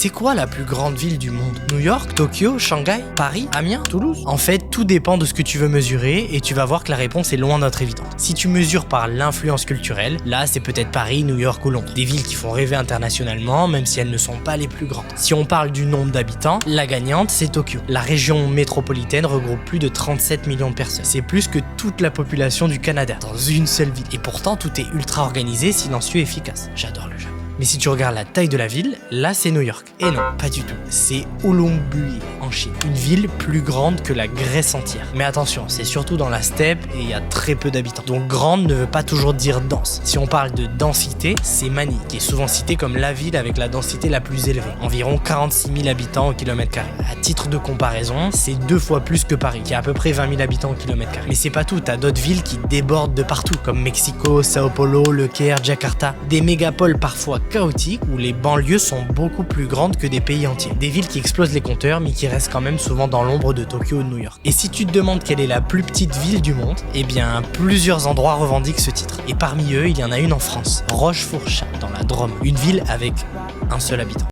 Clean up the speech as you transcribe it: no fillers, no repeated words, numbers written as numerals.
C'est quoi la plus grande ville du monde? New York, Tokyo, Shanghai, Paris, Amiens, Toulouse? En fait, tout dépend de ce que tu veux mesurer et tu vas voir que la réponse est loin d'être évidente. Si tu mesures par l'influence culturelle, là c'est peut-être Paris, New York ou Londres. Des villes qui font rêver internationalement, même si elles ne sont pas les plus grandes. Si on parle du nombre d'habitants, la gagnante c'est Tokyo. La région métropolitaine regroupe plus de 37 millions de personnes. C'est plus que toute la population du Canada, dans une seule ville. Et pourtant, tout est ultra organisé, silencieux et efficace. J'adore le Japon. Mais si tu regardes la taille de la ville, là c'est New York. Et non, pas du tout. C'est Ulumbui en Chine. Une ville plus grande que la Grèce entière. Mais attention, c'est surtout dans la steppe et il y a très peu d'habitants. Donc grande ne veut pas toujours dire dense. Si on parle de densité, c'est Manille, qui est souvent citée comme la ville avec la densité la plus élevée. Environ 46 000 habitants au kilomètre carré. À titre de comparaison, c'est 2 fois plus que Paris, qui a à peu près 20 000 habitants au kilomètre carré. Mais c'est pas tout, t'as d'autres villes qui débordent de partout, comme Mexico, Sao Paulo, Le Caire, Jakarta. Des mégapoles parfois chaotiques où les banlieues sont beaucoup plus grandes que des pays entiers. Des villes qui explosent les compteurs mais qui restent quand même souvent dans l'ombre de Tokyo ou de New York. Et si tu te demandes quelle est la plus petite ville du monde, eh bien plusieurs endroits revendiquent ce titre. Et parmi eux, il y en a une en France, Rochefoucauld dans la Drôme, une ville avec un seul habitant.